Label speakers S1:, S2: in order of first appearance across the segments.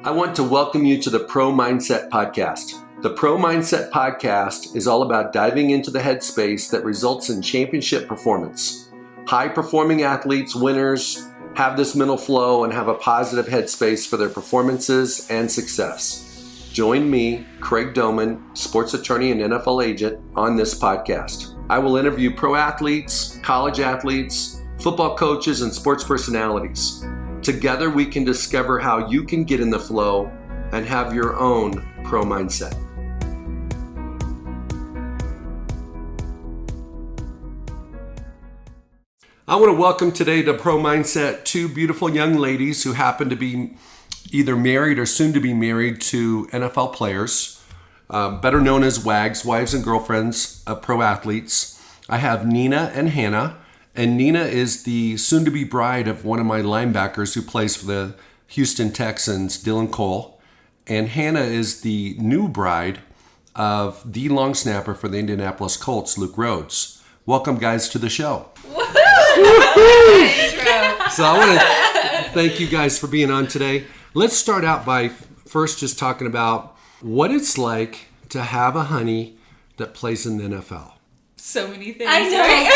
S1: I want to welcome you to the Pro Mindset Podcast. The Pro Mindset Podcast is all about diving into the headspace that results in championship performance. High-performing athletes, winners, have this mental flow and have a positive headspace for their performances and success. Join me, Craig Domann, sports attorney and NFL agent, on this podcast. I will interview pro athletes, college athletes, football coaches, and sports personalities. Together, we can discover how you can get in the flow and have your own pro mindset. I want to welcome today to Pro Mindset two beautiful young ladies who happen to be either married or soon to be married to NFL players, better known as WAGS, wives and girlfriends of pro athletes. I have Nina and Hannah, and Nina is the soon-to-be bride of one of my linebackers who plays for the Houston Texans, Dylan Cole, and Hannah is the new bride of the long snapper for the Indianapolis Colts, Luke Rhodes. Welcome, guys, to the show. So I want to thank you guys for being on today. Let's start out by first just talking about what it's like to have a honey that plays in the NFL.
S2: So many things.
S3: I know.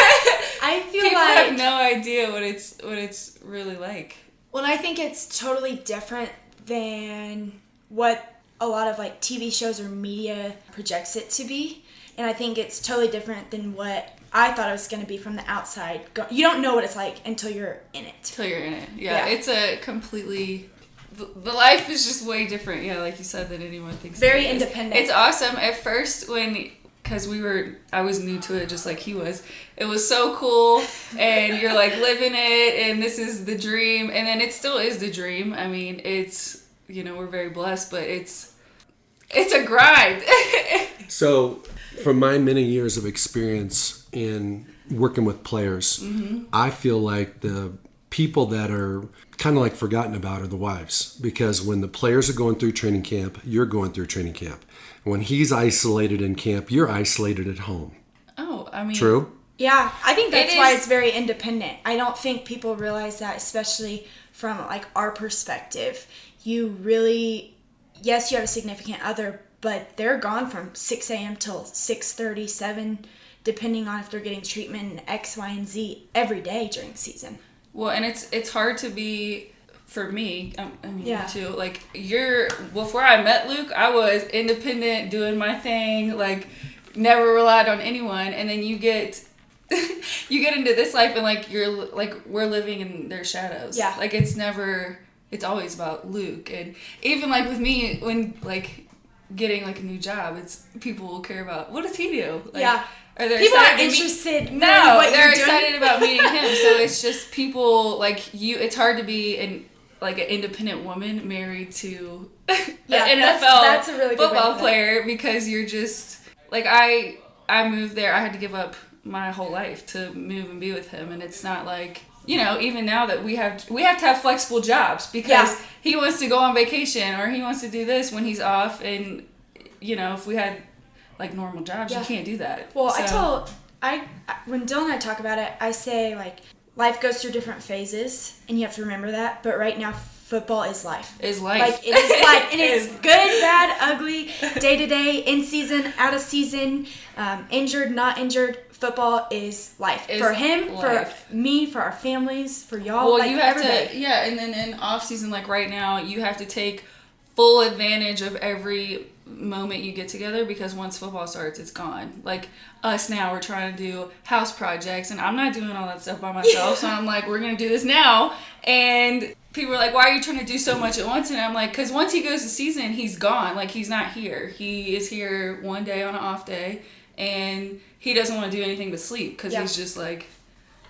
S3: I feel
S2: People
S3: like
S2: have no idea what it's really like.
S3: Well, I think it's totally different than what a lot of like TV shows or media projects it to be, and I think it's totally different than what I thought it was going to be from the outside. You don't know what it's like until you're in it.
S2: Yeah. It's a completely... The life is just way different, like you said, than anyone thinks.
S3: Very independent.
S2: It's awesome. At first, because I was new to it just like he was. It was so cool, and you're like living it, and this is the dream, and then it still is the dream. I mean, it's, we're very blessed, but it's a grind.
S1: So, from my many years of experience in working with players, I feel like the people that are kind of like forgotten about are the wives, because when the players are going through training camp, you're going through training camp. When he's isolated in camp, you're isolated at home.
S2: Oh, I mean...
S1: True?
S3: Yeah, I think that's why it's very independent. I don't think people realize that, especially from like our perspective. You really... Yes, you have a significant other, but they're gone from 6 a.m. till 6:30, 7, depending on if they're getting treatment, X, Y, and Z every day during the season.
S2: Well, and it's hard to be, for me, you too, like, before I met Luke, I was independent, doing my thing, like, never relied on anyone, and then you get into this life, and, like, we're living in their shadows.
S3: Yeah.
S2: Like, it's always about Luke, and even, like, with me, when, like, getting, like, a new job, it's, people will care about, what does he do? Like,
S3: yeah.
S2: People
S3: aren't interested.
S2: No, they're excited about meeting him. So it's just people like you. It's hard to be an independent woman married to an NFL
S3: that's a really good
S2: football player, because you're just like I moved there. I had to give up my whole life to move and be with him, and it's not like even now that we have to have flexible jobs because he wants to go on vacation or he wants to do this when he's off, and if we had like normal jobs, you can't do that.
S3: Well, so. When Dylan and I talk about it, I say like life goes through different phases, and you have to remember that. But right now, football is life. Like it is life, and it's good, bad, ugly, day to day, in season, out of season, injured, not injured. Football is life for him, for me, for our families, for y'all.
S2: Well,
S3: like
S2: you have
S3: everybody.
S2: and then in off season, like right now, you have to take full advantage of every moment you get together, because once football starts, it's gone. Like us now, we're trying to do house projects, and I'm not doing all that stuff by myself. So I'm like, we're gonna do this now, and people are like, why are you trying to do so much at once? And I'm like, because once he goes to season, he's gone. Like, he's not here. He is here one day on an off day, and he doesn't want to do anything but sleep, because he's just like,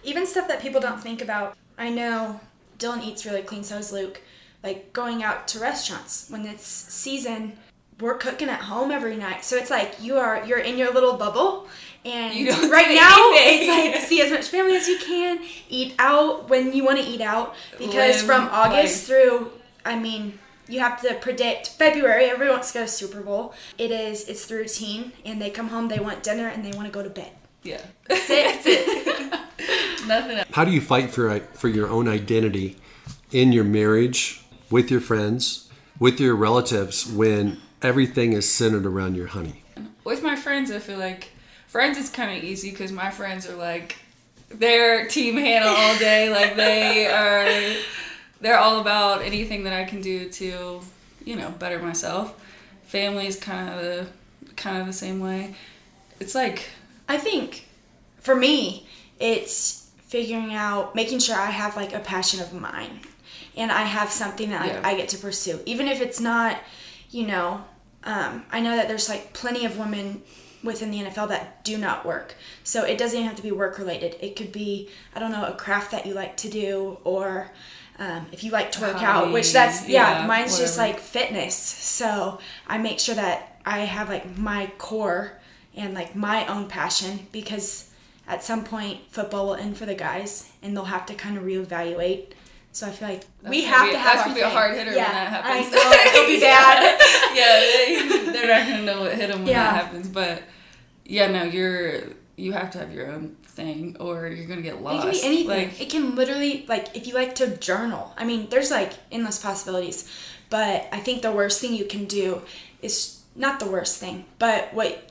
S3: even stuff that people don't think about. I know Dylan eats really clean, so does Luke. Like going out to restaurants when it's season, we're cooking at home every night. So it's like you're in your little bubble, and right now it's like see as much family as you can, eat out when you want to eat out, because from August through, you have to predict February, everyone wants to go to Super Bowl. It's the routine, and they come home, they want dinner, and they want to go to bed.
S2: Yeah.
S3: That's it.
S2: Nothing else.
S1: How do you fight for your own identity in your marriage, with your friends, with your relatives when everything is centered around your honey?
S2: With my friends, I feel like friends is kind of easy because my friends are like, they're team Hannah all day. Like they're all about anything that I can do to, better myself. Family is kind of the same way. It's like,
S3: I think for me, it's figuring out, making sure I have like a passion of mine and I have something that I get to pursue, even if it's not, I know that there's like plenty of women within the NFL that do not work. So it doesn't even have to be work related. It could be, I don't know, a craft that you like to do, or if you like to work out, which mine's whatever. Just like fitness. So I make sure that I have like my core and like my own passion, because at some point football will end for the guys and they'll have to kind of reevaluate. So I feel like we have to have
S2: that's gonna be a hard hitter when that happens.
S3: I know, it'll be bad.
S2: They're not gonna know what hit them when that happens. But you have to have your own thing, or you're gonna get lost.
S3: It can be anything. It can literally, like, if you like to journal. I mean, there's like endless possibilities. But I think the worst thing you can do is not the worst thing, but what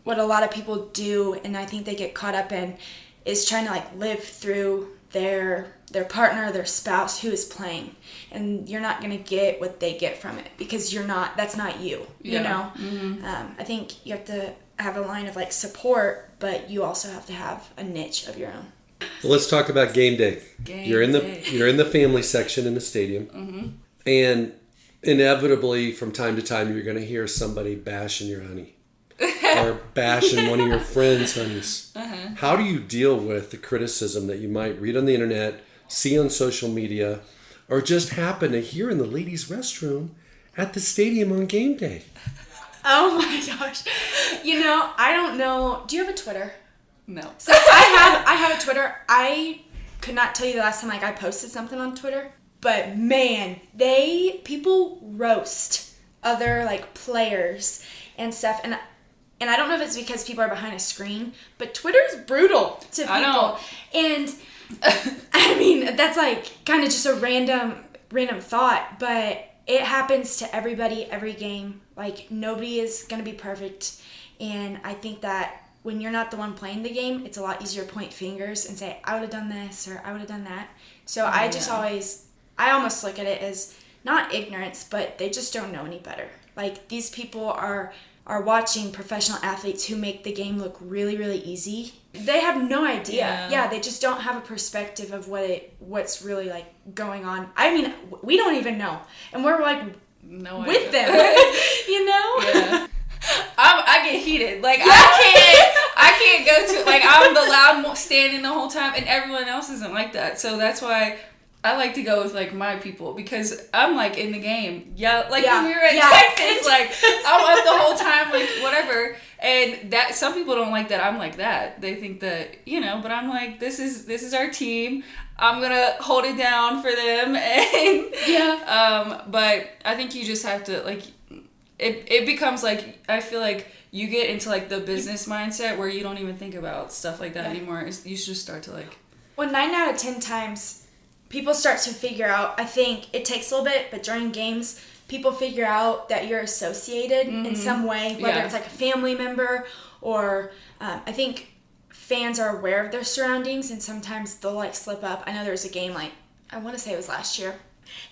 S3: a lot of people do, and I think they get caught up in, is trying to like live through their partner, their spouse who is playing, and you're not going to get what they get from it, because that's not you, you know? Mm-hmm. I think you have to have a line of like support, but you also have to have a niche of your own.
S1: Well, let's talk about game day. You're in the family section in the stadium, mm-hmm. and inevitably from time to time you're going to hear somebody bashing your honey. Or bashing one of your friends' honeys. Uh-huh. How do you deal with the criticism that you might read on the internet, see on social media, or just happen to hear in the ladies' restroom at the stadium on game day?
S3: Oh my gosh. I don't know. Do you have a Twitter?
S2: No.
S3: So I have a Twitter. I could not tell you the last time I posted something on Twitter, but man, people roast other like players and stuff, and I don't know if it's because people are behind a screen, but Twitter's brutal to people.
S2: I know.
S3: And I mean, that's like kind of just a random thought, but it happens to everybody, every game. Like, nobody is going to be perfect. And I think that when you're not the one playing the game, it's a lot easier to point fingers and say, I would have done this or I would have done that. So I almost look at it as not ignorance, but they just don't know any better. Like, these people are watching professional athletes who make the game look really, really easy. They have no idea. Yeah, they just don't have a perspective of what's really like going on. I mean, we don't even know, and we're like with them,
S2: Yeah. I get heated. Like I can't go to, like, I'm the loud standing the whole time, and everyone else isn't like that. So that's why I like to go with like my people, because I'm like in the game. When we were at Texas, like I'm up the whole time, like whatever. And that some people don't like that I'm like that. They think that, but I'm like, this is our team. I'm gonna hold it down for them. And but I think you just have to, like, it becomes like, I feel like you get into like the business mindset where you don't even think about stuff like that anymore. You should just start to like,
S3: well, 9 out of 10 times people start to figure out, I think it takes a little bit, but during games, people figure out that you're associated in some way, whether it's like a family member or I think fans are aware of their surroundings, and sometimes they'll like slip up. I know there was a game, like, I want to say it was last year,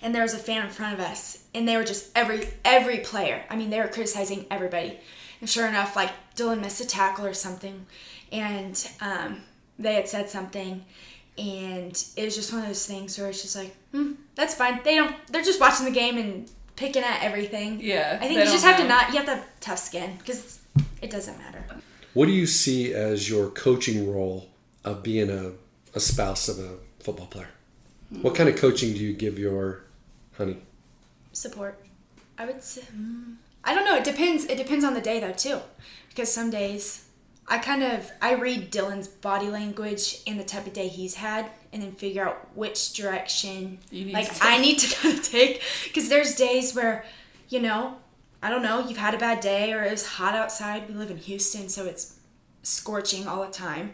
S3: and there was a fan in front of us, and they were just every player. I mean, they were criticizing everybody. And sure enough, like, Dylan missed a tackle or something, and they had said something. And it was just one of those things where it's just like, that's fine. They're just watching the game and picking at everything. Yeah. I think you just have you have to have tough skin, because it doesn't matter.
S1: What do you see as your coaching role of being a spouse of a football player? What kind of coaching do you give your honey?
S3: Support. I would say, I don't know. It depends. It depends on the day though too, because some days I read Dylan's body language and the type of day he's had, and then figure out which direction I need to kind of take. Because there's days where, I don't know, you've had a bad day, or it was hot outside. We live in Houston, so it's scorching all the time.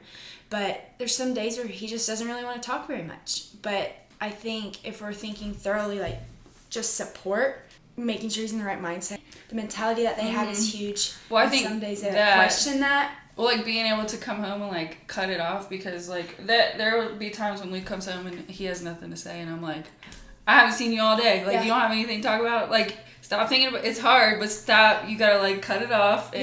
S3: But there's some days where he just doesn't really want to talk very much. But I think if we're thinking thoroughly, like, just support, making sure he's in the right mindset. The mentality that they have is huge.
S2: Well, I think
S3: some days they
S2: that,
S3: question that.
S2: Well, like being able to come home and like cut it off, because like that there will be times when Luke comes home and he has nothing to say, and I'm like, I haven't seen you all day. Like, you don't have anything to talk about. Like, stop thinking about it's hard, but stop. You gotta like cut it off. And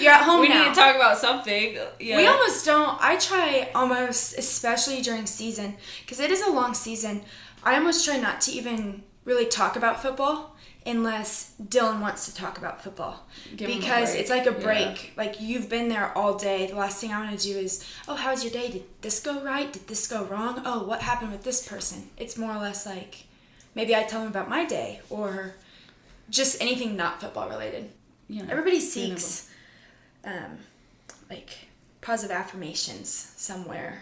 S3: you're at home
S2: we
S3: now.
S2: need to talk about something. Yeah.
S3: We almost don't. I try almost, especially during season, because it is a long season. I almost try not to even really talk about football unless Dylan wants to talk about football. Because it's like a break. Yeah. Like, you've been there all day. The last thing I want to do is, oh, how was your day? Did this go right? Did this go wrong? Oh, what happened with this person? It's more or less like, maybe I tell him about my day, or just anything not football related. You know, everybody seeks like positive affirmations somewhere.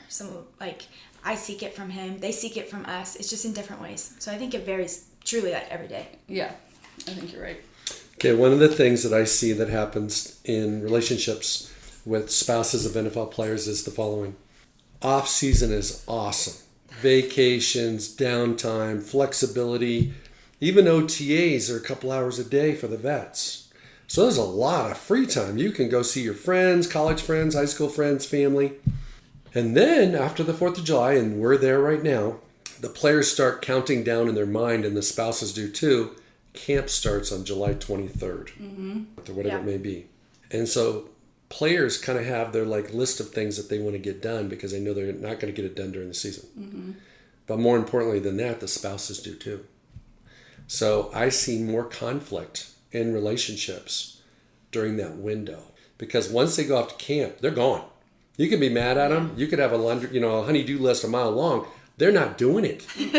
S3: Like, I seek it from him, they seek it from us. It's just in different ways. So I think it varies truly like every day.
S2: Yeah, I think you're right.
S1: Okay, one of the things that I see that happens in relationships with spouses of NFL players is the following. Off season is awesome. Vacations, downtime, flexibility, even OTAs are a couple hours a day for the vets. So there's a lot of free time. You can go see your friends, college friends, high school friends, family. And then after the 4th of July, and we're there right now, the players start counting down in their mind, and the spouses do too. Camp starts on July 23rd, or whatever it may be. And so players kind of have their like list of things that they want to get done because they know they're not going to get it done during the season. But more importantly than that, the spouses do too. So I see more conflict in relationships during that window, because once they go off to camp, they're gone. You can be mad at them. You could have a honey-do list a mile long. They're not doing it.
S2: Nope.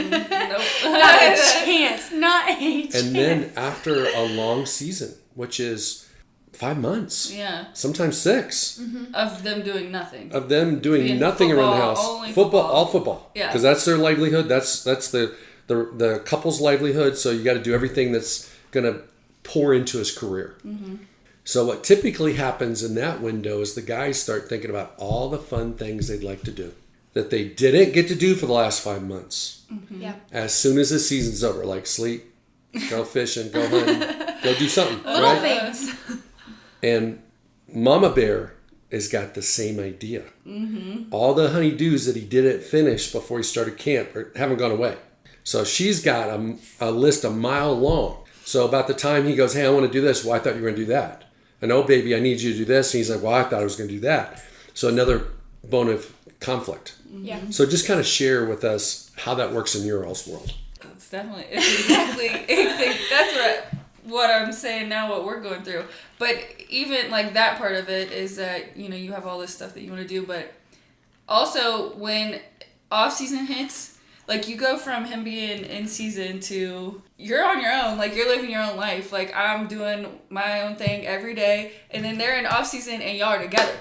S3: Not a chance. Not a chance.
S1: And then after a long season, which is 5 months. Yeah. Sometimes 6.
S2: Of them doing nothing.
S1: Of them doing nothing around the house. All football. Yeah. Because that's their livelihood. That's the couple's livelihood. So you got to do everything that's going to pour into his career. So what typically happens in that window is the guys start thinking about all the fun things they'd like to do that they didn't get to do for the last 5 months.
S3: Yeah.
S1: As soon as the season's over, like sleep, go fishing, go hunting, go do something.
S3: Little things.
S1: And Mama Bear has got the same idea. All the honeydews that he didn't finish before he started camp haven't gone away. So she's got a list a mile long. So about the time he goes, hey, I want to do this. Well, I thought you were going to do that. And oh, baby, I need you to do this. And he's like, well, I thought I was going to do that. So another bone of conflict.
S3: Yeah.
S1: So just kind of share with us how that works in your all's world.
S2: It's exactly that's what I'm saying now, what we're going through. But even like that part of it is that, you have all this stuff that you want to do, but also when off season hits, like you go from him being in season to you're on your own, like you're living your own life. Like I'm doing my own thing every day, and then they're in off season and y'all are together.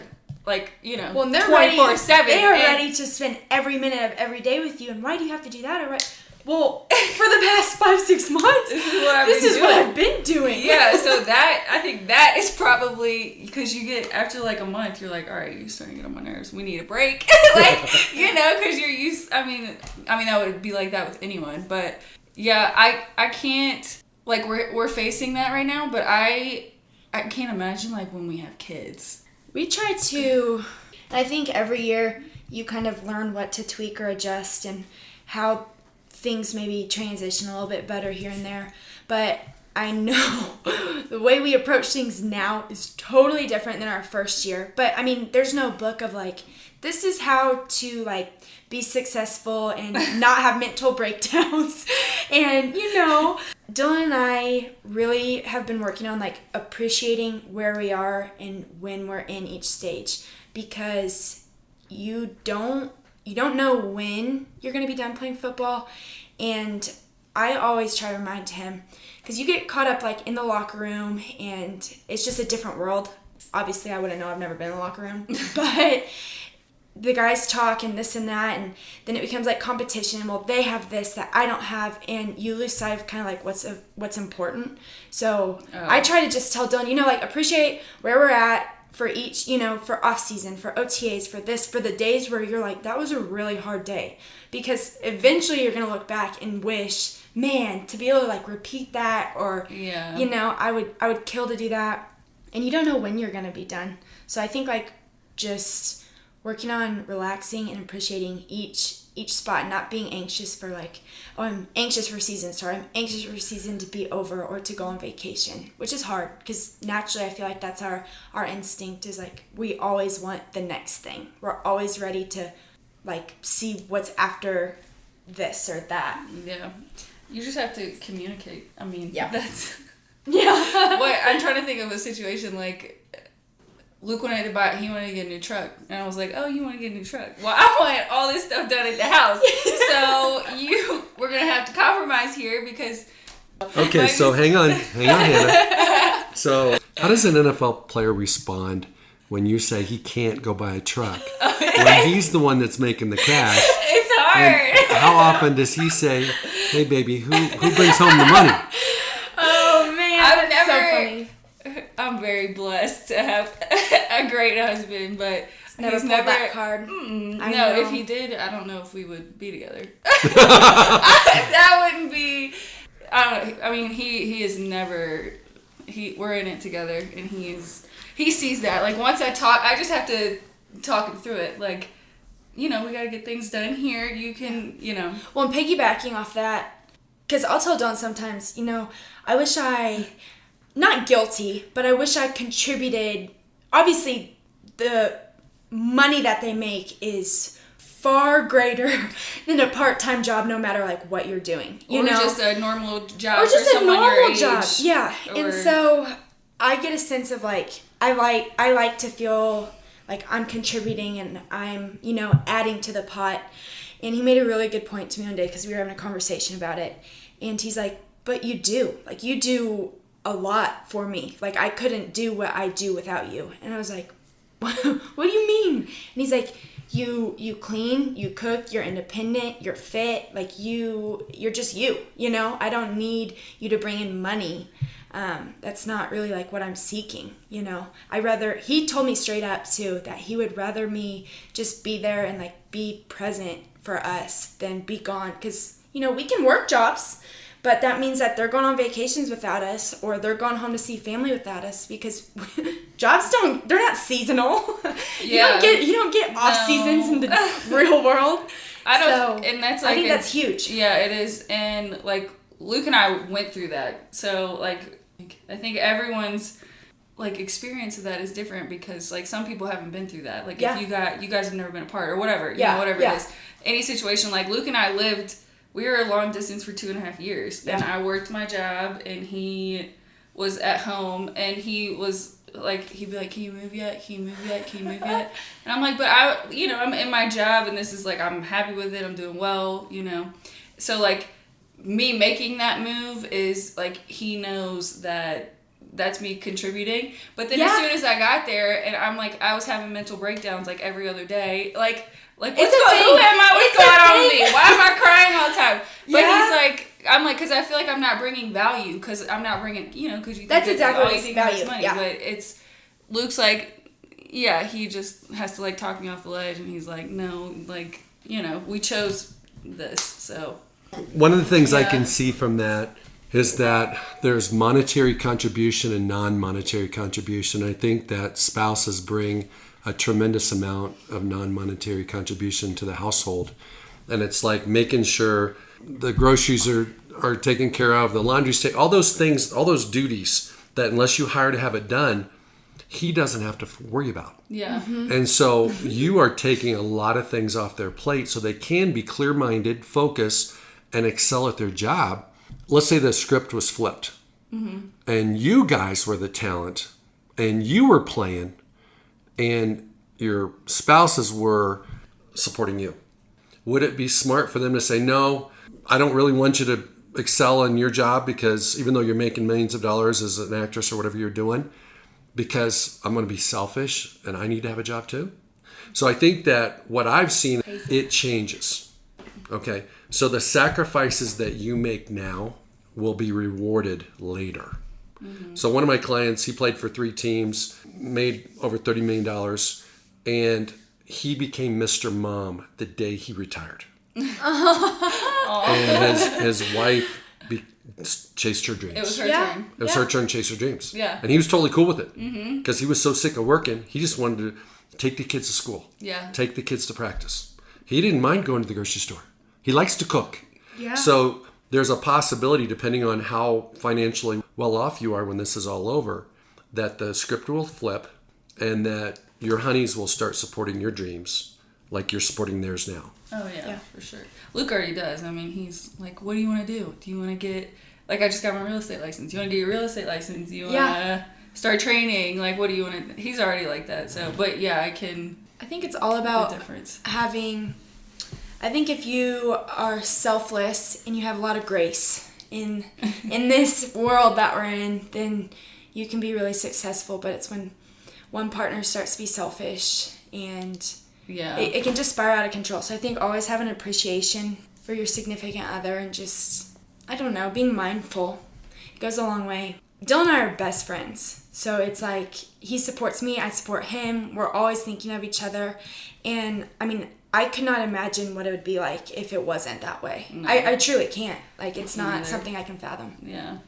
S2: Like,
S3: well, and they're
S2: 24/7.
S3: They are ready to spend every minute of every day with you. And why do you have to do that? Well, for the past 5-6 months, this is what I've been doing.
S2: Yeah, so I think that is probably, because you get, after like a month, you're like, all right, you're starting to get on my nerves. We need a break. Because you're used, I mean, that would be like that with anyone. But yeah, I can't, like we're facing that right now, but I can't imagine like when we have kids.
S3: We try to, I think every year you kind of learn what to tweak or adjust and how things maybe transition a little bit better here and there. But I know the way we approach things now is totally different than our first year. But I mean, there's no book of like, this is how to like be successful and not have mental breakdowns. And Dylan and I really have been working on like appreciating where we are and when we're in each stage, because you don't know when you're going to be done playing football. And I always try to remind him, because you get caught up like in the locker room and it's just a different world. Obviously I wouldn't know, I've never been in the locker room, but the guys talk and this and that, and then it becomes like competition. Well, they have this that I don't have, and you lose sight of kind of like what's important. So I try to just tell Dylan, like appreciate where we're at for each, for off season, for OTAs, for this, for the days where you're like, that was a really hard day, because eventually you're going to look back and wish, man, to be able to like repeat that, or you know, I would kill to do that. And you don't know when you're gonna be done. So I think like just working on relaxing and appreciating each spot, not being anxious for like, oh, I'm anxious for season start, I'm anxious for season to be over or to go on vacation, which is hard because naturally I feel like that's our instinct, is like we always want the next thing. We're always ready to like see what's after this or that.
S2: Yeah. You just have to communicate. I mean, that's...
S3: Yeah.
S2: What, I'm trying to think of a situation like Luke wanted to get a new truck. And I was like, oh, you want to get a new truck? Well, I want all this stuff done at the house. So we're going to have to compromise here because...
S1: Okay, so hang on, Hannah. So how does an NFL player respond when you say he can't go buy a truck when he's the one that's making the cash?
S2: It's hard.
S1: And how often does he say, hey, baby, who brings home the money?
S3: Oh, man, that's so funny.
S2: I'm very blessed to have a great husband, but
S3: he's never that card.
S2: No, if he did, I don't know if we would be together. That wouldn't be... I mean, he is never... We're in it together, and he sees that. Like, once I just have to talk him through it. Like, you know, we got to get things done here. You can, you know...
S3: Well, and piggybacking off that, because I'll tell Dawn sometimes, you know, I wish not guilty, but I wish I contributed. Obviously, the money that they make is far greater than a part-time job, no matter like what you're doing. You know,
S2: just a normal job,
S3: or just
S2: for
S3: a
S2: someone
S3: normal
S2: your age,
S3: job. Yeah, and so I get a sense of like I like to feel like I'm contributing and I'm, you know, adding to the pot. And he made a really good point to me one day because we were having a conversation about it, and he's like, "But you do a lot for me. Like, I couldn't do what I do without you." And I was like, what do you mean? And he's like, you clean, you cook, you're independent, you're fit, like you're just you know? I don't need you to bring in money. That's not really like what I'm seeking, you know? He told me straight up too, that he would rather me just be there and like be present for us than be gone. 'Cause, you know, we can work jobs, but that means that they're going on vacations without us, or they're going home to see family without us, because jobs they're not seasonal.
S2: Yeah.
S3: You don't get off seasons in the real world.
S2: And that's like,
S3: I think that's huge.
S2: Yeah, it is. And like Luke and I went through that. So like I think everyone's like experience of that is different, because like some people haven't been through that. Like if you guys have never been apart or whatever, you know, whatever it is. Any situation, like Luke and I we were long distance for 2.5 years, and I worked my job, and he was at home, and he was like, he'd be like, can you move yet? Can you move yet? Can you move yet? And I'm like, but I'm in my job, and this is like, I'm happy with it. I'm doing well, you know? So like me making that move is like, he knows that that's me contributing. But then as soon as I got there, and I'm like, I was having mental breakdowns like every other day. Who am I? What's going on with me? Why am I crying all the time? But he's like, I'm like, because I feel like I'm not bringing value, because I'm not bringing, you know, because you think
S3: that's exactly
S2: all you think
S3: value.
S2: is money. Yeah. But it's, Luke's like, yeah, he just has to like talk me off the ledge, and he's like, no, like, you know, we chose this, so.
S1: One of the things I can see from that is that there's monetary contribution and non-monetary contribution. I think that spouses bring a tremendous amount of non-monetary contribution to the household. And it's like making sure the groceries are taken care of, the laundry's taken, all those things, all those duties that unless you hire to have it done, he doesn't have to worry about.
S2: Yeah. Mm-hmm.
S1: And so you are taking a lot of things off their plate so they can be clear-minded, focus, and excel at their job. Let's say the script was flipped, and you guys were the talent, and you were playing, and your spouses were supporting you. Would it be smart for them to say, no, I don't really want you to excel in your job, because even though you're making millions of dollars as an actress or whatever you're doing, because I'm going to be selfish and I need to have a job too? So I think that what I've seen, it changes. Okay. So the sacrifices that you make now will be rewarded later. Mm-hmm. So one of my clients, he played for 3 teams, made over $30 million, and he became Mr. Mom the day he retired. And his wife chased her dreams.
S2: It was her
S3: Yeah.
S2: turn.
S1: It was her turn to chase her dreams.
S2: Yeah.
S1: And he was totally cool with it. Because he was so sick of working. He just wanted to take the kids to school.
S2: Yeah.
S1: Take the kids to practice. He didn't mind going to the grocery store. He likes to cook.
S3: Yeah.
S1: So there's a possibility, depending on how financially well off you are when this is all over, that the script will flip and that your honeys will start supporting your dreams like you're supporting theirs now.
S2: Oh, yeah, for sure. Luke already does. I mean, he's like, what do you want to do? Do you want to get, like, I just got my real estate license. Do you want to get your real estate license? Do you want to start training? Like, what do you want to, he's already like that. So, but yeah, I
S3: think it's all about
S2: the difference.
S3: I think if you are selfless and you have a lot of grace in this world that we're in, then you can be really successful. But it's when one partner starts to be selfish and it can just spiral out of control. So I think always have an appreciation for your significant other and just, I don't know, being mindful. It goes a long way. Dylan and I are best friends. So it's like he supports me, I support him. We're always thinking of each other. And I mean, I could not imagine what it would be like if it wasn't that way. No. I truly can't. Like, it's not something I can fathom.
S2: Yeah.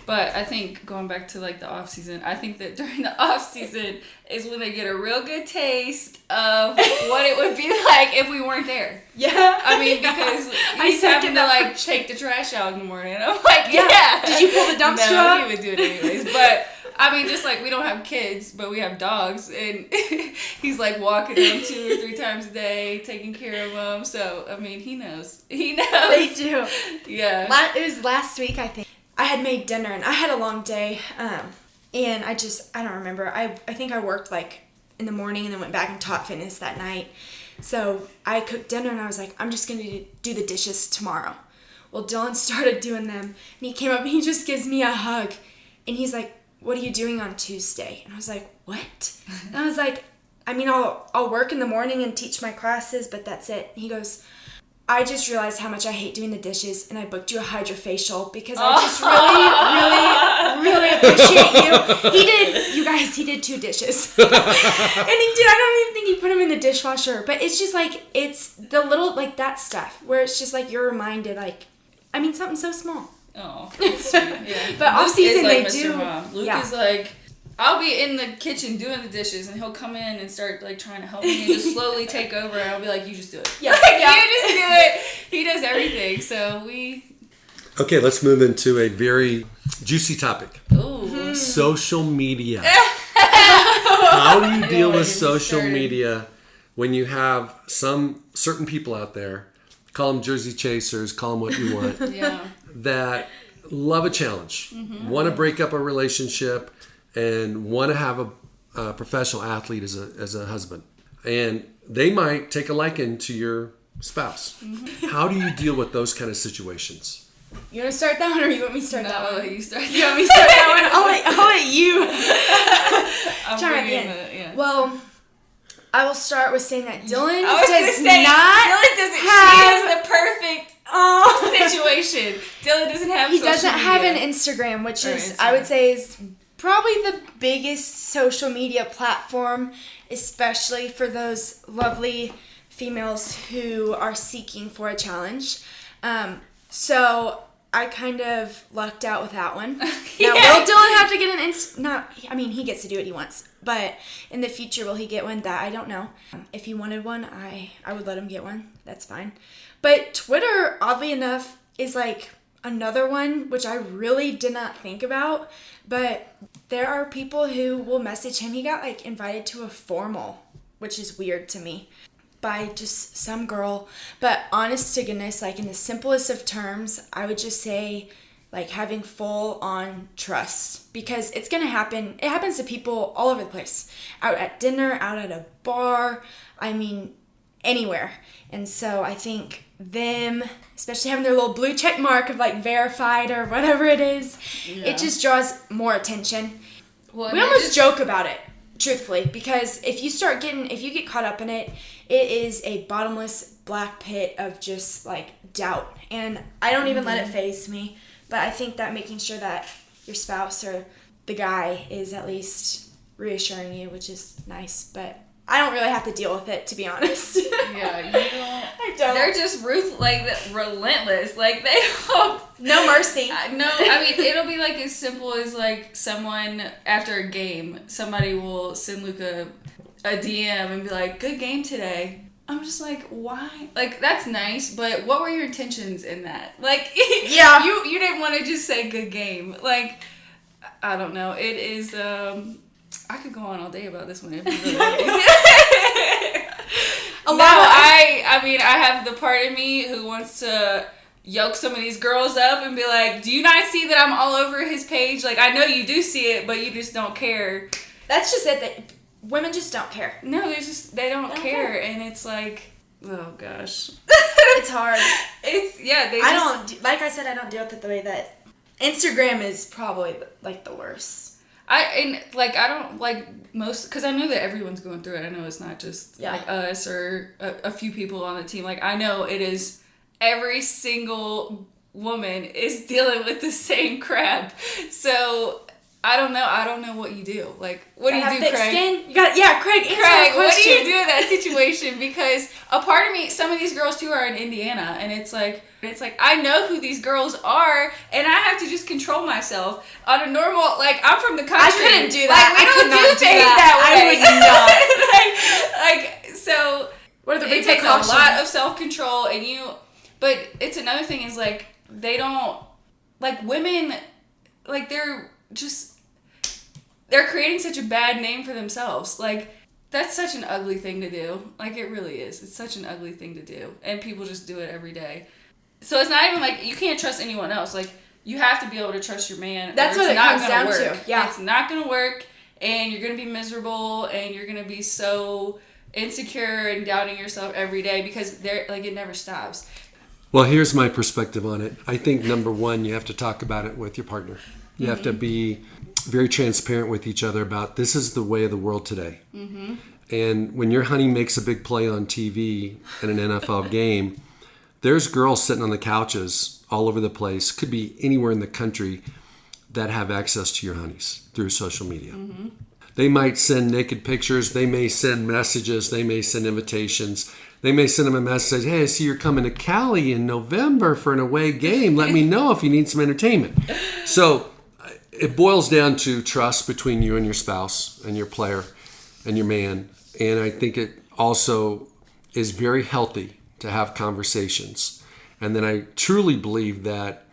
S2: But I think going back to like the off season, I think that during the off season is when they get a real good taste of what it would be like if we weren't there.
S3: Yeah.
S2: I mean, because he's having to like take the trash out in the morning. And I'm like, yeah.
S3: Did you pull the dumpster up?
S2: No, he would do it anyways. But I mean, just like we don't have kids, but we have dogs, and he's like walking them 2 or 3 times a day, taking care of them. So I mean, he knows. He knows.
S3: They do.
S2: Yeah.
S3: It was last week, I think. I had made dinner and I had a long day, and I don't remember. I think I worked like in the morning and then went back and taught fitness that night. So I cooked dinner and I was like, I'm just going to do the dishes tomorrow. Well, Dylan started doing them and he came up and he just gives me a hug and he's like, what are you doing on Tuesday? And I was like, what? And I was like, I mean, I'll work in the morning and teach my classes, but that's it. And he goes, I just realized how much I hate doing the dishes, and I booked you a hydrofacial because I just really appreciate you. He did 2 dishes. And I don't even think he put them in the dishwasher, but it's just like, it's the little, like that stuff where it's just like you're reminded, like, I mean, something so small.
S2: Oh, that's sweet. Yeah.
S3: But off season
S2: like
S3: they
S2: Mr.
S3: do.
S2: Mom. Luke is like, I'll be in the kitchen doing the dishes, and he'll come in and start like trying to help me and just slowly take over. And I'll be like, "You just do it."
S3: Yeah,
S2: You just do it. He does everything. So we.
S1: Okay, let's move into a very juicy topic.
S2: Ooh.
S1: Social media. How do you deal with social media when you have some certain people out there, call them Jersey chasers, call them what you want, that love a challenge, want to break up a relationship, and want to have a professional athlete as a husband, and they might take a liking to your spouse. How do you deal with those kind of situations?
S3: You want to start that one, or you want me to start that one?
S2: You start.
S3: You want me to start that one? I'll let you. Chime at the end. Well, I will start with saying that Dylan doesn't
S2: have the perfect situation. Dylan doesn't have.
S3: He doesn't have an Instagram, which is I would say is probably the biggest social media platform, especially for those lovely females who are seeking for a challenge. So I kind of lucked out with that one. Now, will Dylan have to get an he gets to do what he wants. But in the future, will he get one? That I don't know. If he wanted one, I would let him get one. That's fine. But Twitter, oddly enough, is like another one, which I really did not think about. But there are people who will message him. He got like invited to a formal, which is weird to me, by just some girl. But honest to goodness, like in the simplest of terms, I would just say like having full on trust, because it's going to happen. It happens to people all over the place, out at dinner, out at a bar, I mean, anywhere. And so I think them, especially having their little blue check mark of like verified or whatever it is, it just draws more attention. Well, we almost joke about it, truthfully, because if you get caught up in it, it is a bottomless black pit of just like doubt. And I don't even let it faze me. But I think that making sure that your spouse or the guy is at least reassuring you, which is nice. But I don't really have to deal with it, to be honest.
S2: Yeah, you don't.
S3: I don't.
S2: They're just relentless. Like, they don't.
S3: No mercy.
S2: No, I mean, it'll be like as simple as like someone after a game, somebody will send Luke a DM and be like, "Good game today." I'm just like, why? Like, that's nice, but what were your intentions in that? Like,
S3: yeah,
S2: you didn't want to just say "good game." Like, I don't know. It is. I could go on all day about this one. If you really I mean, I have the part of me who wants to yoke some of these girls up and be like, do you not see that I'm all over his page? Like, I know you do see it, but you just don't care.
S3: That's just it. That women just don't care.
S2: No, they don't care. And it's like, oh gosh.
S3: It's hard.
S2: I
S3: don't deal with it the way that Instagram is probably like the worst.
S2: I don't like most, because I know that everyone's going through it. I know it's not just like us or a few people on the team. Like, I know it is, every single woman is dealing with the same crap. So I don't know what you do. Like, what do you do, Craig?
S3: Skin? You got, Craig, answer that question.
S2: What do you do in that situation? Because a part of me, some of these girls too are in Indiana, and it's like I know who these girls are, and I have to just control myself on a normal. Like, I'm from the country.
S3: I couldn't do that.
S2: Like, we don't do things that way.
S3: I would not.
S2: Like, so
S3: what are the
S2: it takes a lot of self-control, but it's another thing is like they don't, like, women, like, they're creating such a bad name for themselves. Like, that's such an ugly thing to do. Like, it really is. It's such an ugly thing to do. And people just do it every day. So it's not even like, you can't trust anyone else. Like, you have to be able to trust your man.
S3: That's what it comes down to. Yeah.
S2: It's not going to work, and you're going to be miserable, and you're going to be so insecure and doubting yourself every day because it never stops.
S1: Well, here's my perspective on it. I think, number one, you have to talk about it with your partner. You have to be very transparent with each other about, this is the way of the world today. Mm-hmm. And when your honey makes a big play on TV in an NFL game, there's girls sitting on the couches all over the place, could be anywhere in the country, that have access to your honeys through social media. Mm-hmm. They might send naked pictures. They may send messages. They may send invitations. They may send them a message, hey, I see you're coming to Cali in November for an away game. Let me know if you need some entertainment. So it boils down to trust between you and your spouse and your player and your man. And I think it also is very healthy to have conversations. And then I truly believe that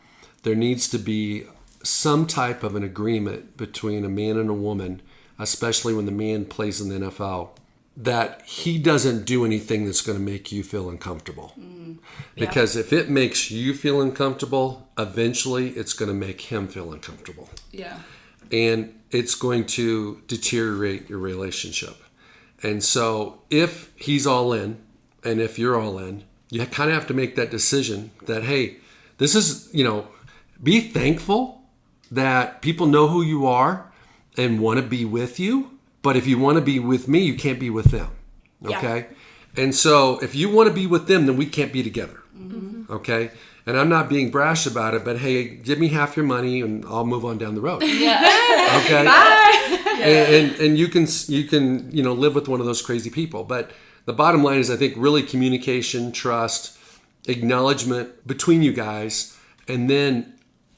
S1: there needs to be some type of an agreement between a man and a woman, especially when the man plays in the NFL, that he doesn't do anything that's going to make you feel uncomfortable. Because if it makes you feel uncomfortable, eventually it's going to make him feel uncomfortable.
S2: Yeah.
S1: And it's going to deteriorate your relationship. And so if he's all in, and if you're all in, you kind of have to make that decision that, hey, this is, be thankful that people know who you are and want to be with you. But if you want to be with me, you can't be with them. Okay? Yeah. And so if you want to be with them, then we can't be together. Mm-hmm. Okay? And I'm not being brash about it, but hey, give me half your money and I'll move on down the road.
S2: Yeah.
S1: Okay? Bye. And you can live with one of those crazy people. But the bottom line is, I think, really communication, trust, acknowledgement between you guys, and then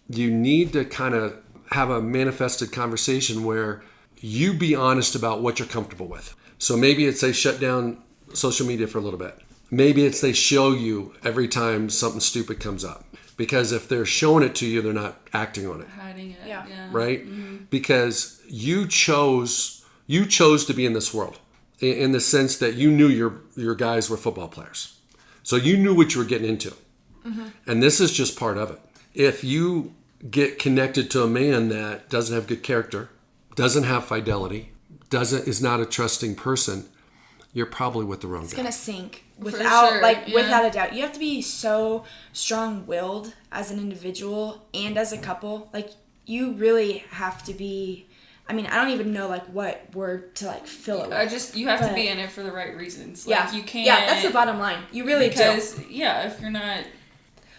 S1: you need to kind of have a manifested conversation where you be honest about what you're comfortable with. So maybe it's they shut down social media for a little bit. Maybe it's they show you every time something stupid comes up. Because if they're showing it to you, they're not acting on it.
S2: Hiding it. Yeah.
S1: Right? Mm-hmm. Because you chose to be in this world in the sense that you knew your guys were football players. So you knew what you were getting into. Mm-hmm. And this is just part of it. If you get connected to a man that doesn't have good character, doesn't have fidelity, is not a trusting person, you're probably with the wrong guy.
S3: It's gonna sink without a doubt. You have to be so strong-willed as an individual and as a couple. Like, you really have to be. I mean, I don't even know what word to fill it with.
S2: You have to be in it for the right reasons. You can't.
S3: Yeah, that's the bottom line. You really do.
S2: If you're not,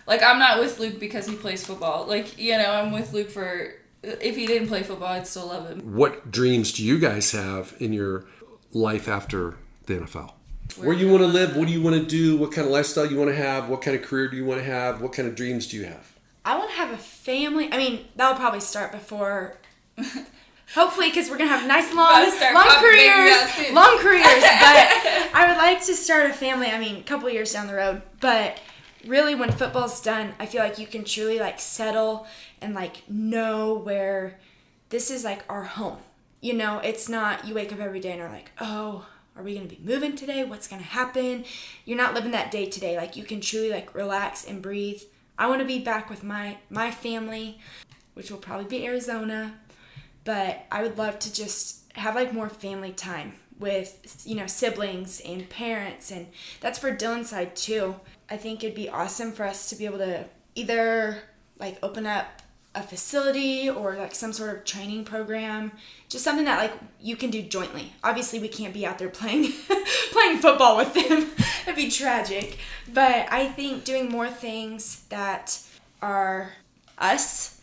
S2: I'm not with Luke because he plays football. I'm with Luke for. If he didn't play football, I'd still love him.
S1: What dreams do you guys have in your life after the NFL? Where you want to live? What do you want to do? What kind of lifestyle you want to have? What kind of career do you want to have? What kind of dreams do you have?
S3: I want to have a family. I mean, that'll probably start before... Hopefully, because we're going to have nice long careers. Long careers. But I would like to start a family, a couple years down the road. But really, when football's done, I feel like you can truly, settle and, know where this is, our home. It's not you wake up every day and are like, oh, are we going to be moving today? What's going to happen? You're not living that day to day. You can truly, relax and breathe. I want to be back with my family, which will probably be Arizona. But I would love to just have more family time with, siblings and parents. And that's for Dylan's side too. I think it'd be awesome for us to be able to either open up a facility or some sort of training program. Just something that you can do jointly. Obviously we can't be out there playing football with them. It'd be tragic. But I think doing more things that are us.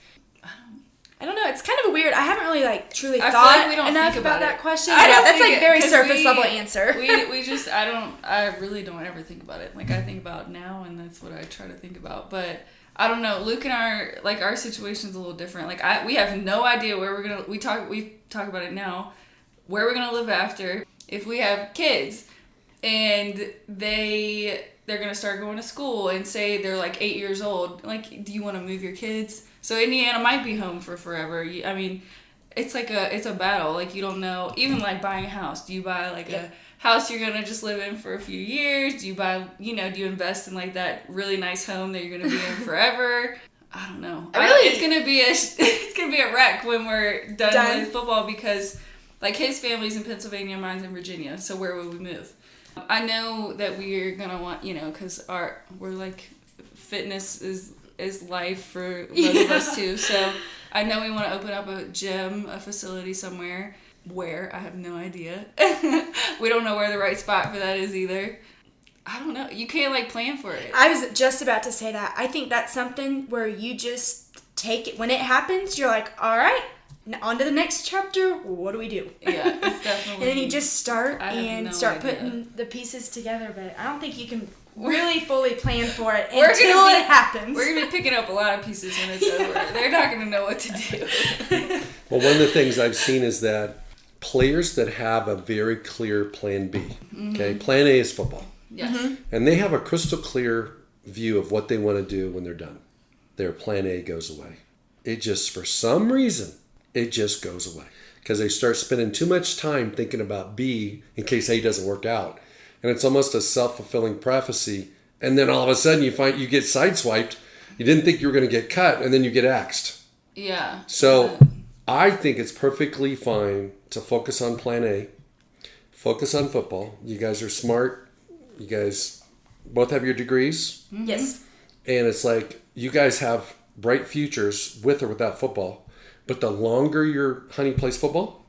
S3: I don't know. It's kind of weird. I haven't really truly thought enough about that question. That's very surface level answer.
S2: I really don't ever think about it. I think about now, and that's what I try to think about. But I don't know. Luke and our situation's a little different. We have no idea where we're gonna. We talk about it now. Where we're gonna live after if we have kids, and they're gonna start going to school and say they're 8 years old. Do you want to move your kids? So Indiana might be home for forever. It's a battle. You don't know. Even buying a house. Do you buy a house you're gonna just live in for a few years? Do you buy, do you invest in that really nice home that you're gonna be in forever? I don't know. It's gonna be a wreck when we're done with football because his family's in Pennsylvania, mine's in Virginia. So where would we move? I know that we're gonna want, because we're fitness is life for both of us too. So I know we want to open up a gym, a facility somewhere. Where? I have no idea. We don't know where the right spot for that is either. I don't know. You can't plan for it.
S3: I was just about to say that. I think that's something where you just take it. When it happens, you're like, all right, on to the next chapter. What do we do?
S2: Yeah, it's definitely.
S3: And then you just start putting the pieces together. But I don't think you can really fully plan for it until it happens.
S2: We're going to be picking up a lot of pieces when it's over. They're not going to know what to do.
S1: Well, one of the things I've seen is that players that have a very clear plan B, okay? Plan A is football.
S2: Yes. Mm-hmm.
S1: And they have a crystal clear view of what they want to do when they're done. Their plan A goes away. It just, for some reason, it just goes away. Because they start spending too much time thinking about B in case A doesn't work out. And it's almost a self-fulfilling prophecy. And then all of a sudden you find you get sideswiped. You didn't think you were going to get cut, and then you get axed.
S2: Yeah.
S1: So I think it's perfectly fine to focus on plan A, focus on football. You guys are smart. You guys both have your degrees.
S3: Mm-hmm. Yes.
S1: And it's you guys have bright futures with or without football. But the longer your honey plays football,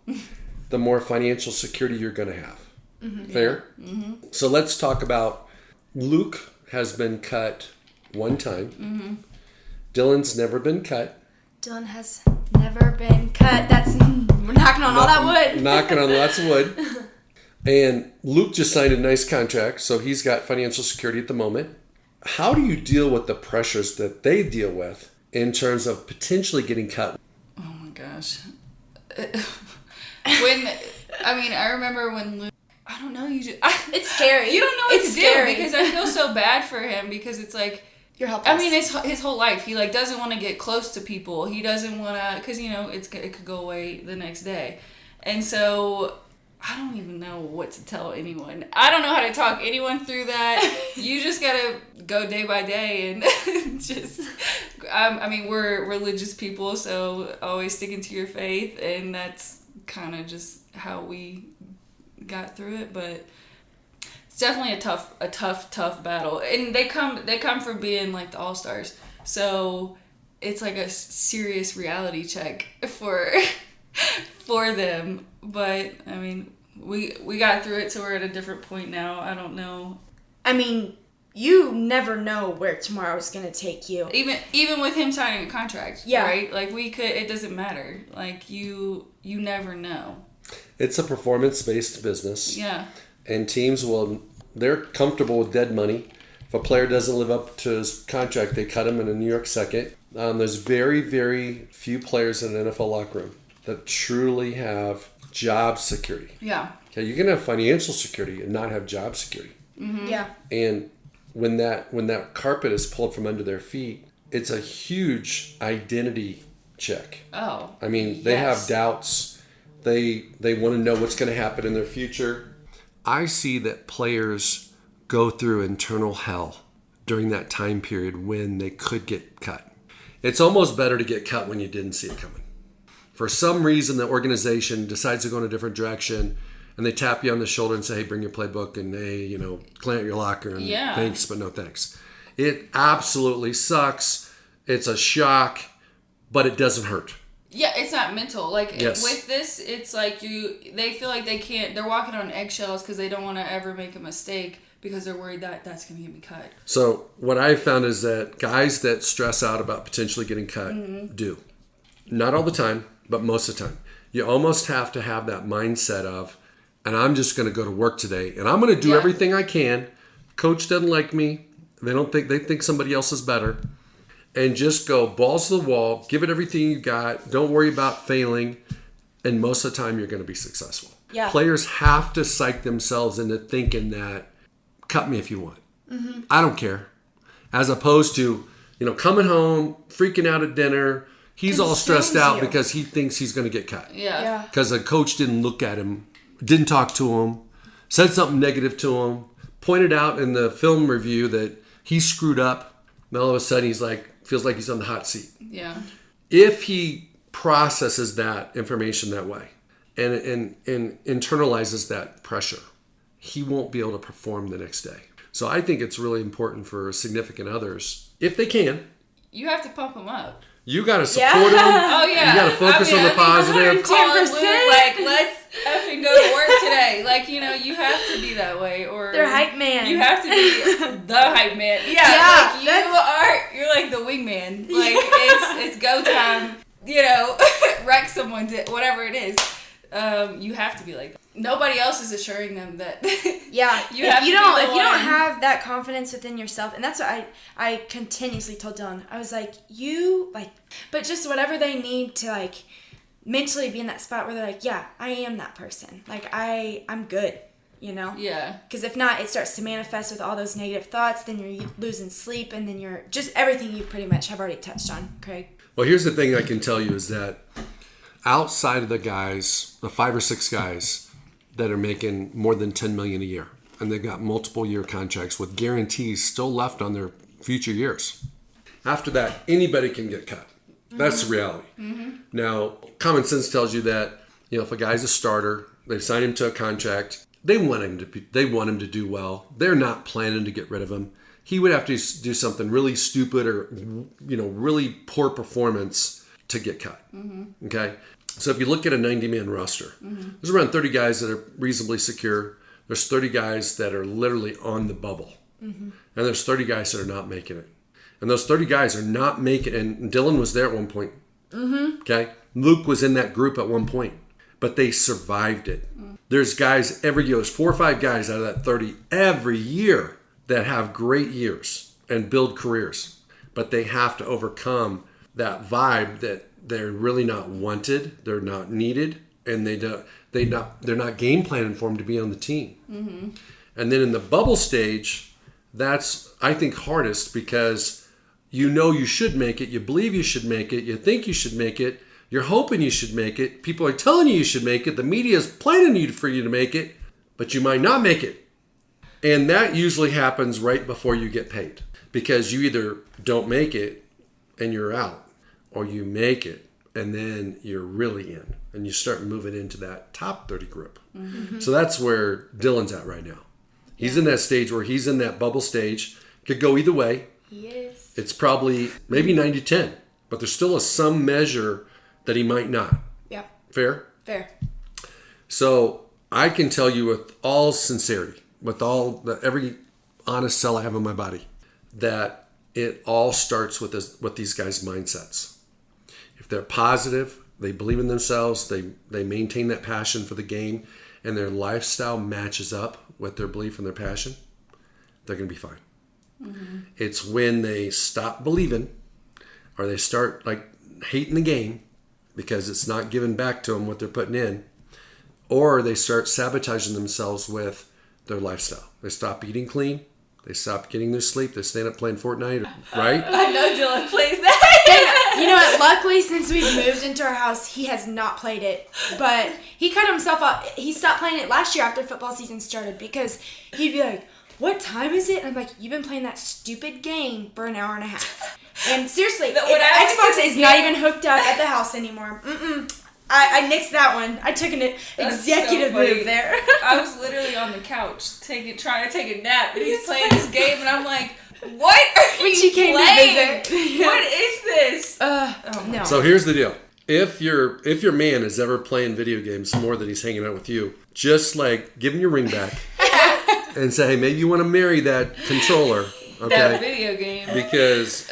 S1: the more financial security you're going to have. Mm-hmm. Fair? Mm-hmm. So let's talk about Luke has been cut one time. Mm-hmm. Dylan's never been cut.
S3: Dylan has never been cut. We're knocking on all that wood.
S1: Knocking on lots of wood. And Luke just signed a nice contract, so he's got financial security at the moment. How do you deal with the pressures that they deal with in terms of potentially getting cut?
S2: Oh my gosh. I remember when Luke, I don't know,
S3: it's scary.
S2: You don't know what to do because I feel so bad for him because it's
S3: you're helpless.
S2: His whole life he doesn't want to get close to people. He doesn't want to because it could go away the next day, and so I don't even know what to tell anyone. I don't know how to talk anyone through that. You just gotta go day by day and just. We're religious people, so always sticking to your faith, and that's kind of just how we got through it. But it's definitely a tough battle, and they come from being the All-Stars, so it's a serious reality check for them. But we got through it, so we're at a different point now. I don't know.
S3: You never know where tomorrow's gonna take you.
S2: Even with him signing a contract,
S3: yeah.
S2: Right? It doesn't matter. You never know.
S1: It's a performance-based business.
S2: Yeah.
S1: And teams they're comfortable with dead money. If a player doesn't live up to his contract, they cut him in a New York second. There's very, very few players in an NFL locker room that truly have job security.
S2: Yeah.
S1: Okay, you can have financial security and not have job security.
S3: Mm-hmm. Yeah.
S1: And when that carpet is pulled from under their feet, it's a huge identity check.
S2: Oh.
S1: I mean, they have doubts. They want to know what's going to happen in their future. I see that players go through internal hell during that time period when they could get cut. It's almost better to get cut when you didn't see it coming. For some reason, the organization decides to go in a different direction, and they tap you on the shoulder and say, hey, bring your playbook, and hey, clean out your locker, and thanks, but no thanks. It absolutely sucks. It's a shock, but it doesn't hurt.
S2: Yeah, it's not mental. Like,
S1: yes.
S2: With this, it's like they feel like they're walking on eggshells because they don't want to ever make a mistake because they're worried that that's going to get me cut.
S1: So what I've found is that guys that stress out about potentially getting cut do. Not all the time, but most of the time. You almost have to have that mindset of, and I'm just going to go to work today, and I'm going to do everything I can. Coach doesn't like me. They think somebody else is better. And just go balls to the wall, give it everything you got. Don't worry about failing. And most of the time, you're going to be successful.
S3: Yeah.
S1: Players have to psych themselves into thinking that, cut me if you want. Mm-hmm. I don't care. As opposed to, coming home, freaking out at dinner. He's all stressed out because he thinks he's going to get cut.
S2: Yeah.
S1: Because a coach didn't look at him, didn't talk to him, said something negative to him, pointed out in the film review that he screwed up. And all of a sudden, feels like he's on the hot seat.
S2: Yeah.
S1: If he processes that information that way and internalizes that pressure, he won't be able to perform the next day. So I think it's really important for significant others, if they can.
S2: You have to pump them up.
S1: You got to support them.
S2: Oh, yeah.
S1: You got to focus on the positive.
S2: Calling Luke, let's effing go to work today. You have to be that way. Or
S3: they're hype man.
S2: You have to be the hype man. Yeah. You're like the wingman. It's go time. Wreck someone, whatever it is. You have to be like that. Nobody else is assuring them that.
S3: Yeah.
S2: If you
S3: don't have that confidence within yourself, and that's what I continuously told Dylan. I was like, but just whatever they need to mentally be in that spot where they're like, yeah, I am that person. I'm good.
S2: Yeah.
S3: Because if not, it starts to manifest with all those negative thoughts. Then you're losing sleep, and then you're just everything you pretty much have already touched on, Craig.
S1: Well, here's the thing I can tell you is that outside of the guys, the 5 or 6 guys that are making more than $10 million a year, and they've got multiple year contracts with guarantees still left on their future years. After that, anybody can get cut. That's the reality. Mm-hmm. Now, common sense tells you that if a guy's a starter, they've signed him to a contract, they want him to do well. They're not planning to get rid of him. He would have to do something really stupid or really poor performance to get cut. Mm-hmm. Okay? So if you look at a 90-man roster, there's around 30 guys that are reasonably secure. There's 30 guys that are literally on the bubble. Mm-hmm. And there's 30 guys that are not making it. And those 30 guys are not making it. And Dylan was there at one point. Mm-hmm. Okay? Luke was in that group at one point. But they survived it. Mm-hmm. There's guys every year. There's 4 or 5 guys out of that 30 every year that have great years and build careers. But they have to overcome that vibe that they're really not wanted, they're not needed, and they're not game planning for them to be on the team. Mm-hmm. And then in the bubble stage, that's I think hardest because you should make it, you believe you should make it, you think you should make it, you're hoping you should make it, people are telling you should make it, the media is planning for you to make it, but you might not make it. And that usually happens right before you get paid because you either don't make it and you're out, or you make it and then you're really in and you start moving into that top 30 group. Mm-hmm. So that's where Dylan's at right now. He's in that stage where he's in that bubble stage. Could go either way.
S3: He is.
S1: It's probably maybe 90-10, but there's still some measure that he might not.
S3: Yeah.
S1: Fair?
S3: Fair.
S1: So I can tell you with all sincerity, with every honest cell I have in my body, that it all starts with these guys' mindsets. If they're positive, they believe in themselves, they maintain that passion for the game, and their lifestyle matches up with their belief and their passion, they're going to be fine. Mm-hmm. It's when they stop believing or they start like hating the game because it's not giving back to them what they're putting in, or they start sabotaging themselves with their lifestyle. They stop eating clean. They stop getting their sleep. They stand up playing Fortnite, right?
S2: I know Dylan plays that.
S3: You know what? Luckily, since we've moved into our house, he has not played it. But he cut himself up. He stopped playing it last year after football season started because he'd be like, "What time is it?" And I'm like, "You've been playing that stupid game for an hour and a half." And seriously, Xbox is not even hooked up at the house anymore. I nixed that one. I took an executive move there.
S2: I was literally on the couch trying to take a nap, and he's playing this game, and I'm like, "What are you playing? What is this?"
S3: No.
S1: So here's the deal: if your man is ever playing video games more than he's hanging out with you, just like give him your ring back and say, "Hey, maybe you want to marry that controller." Okay.
S2: That video game.
S1: Because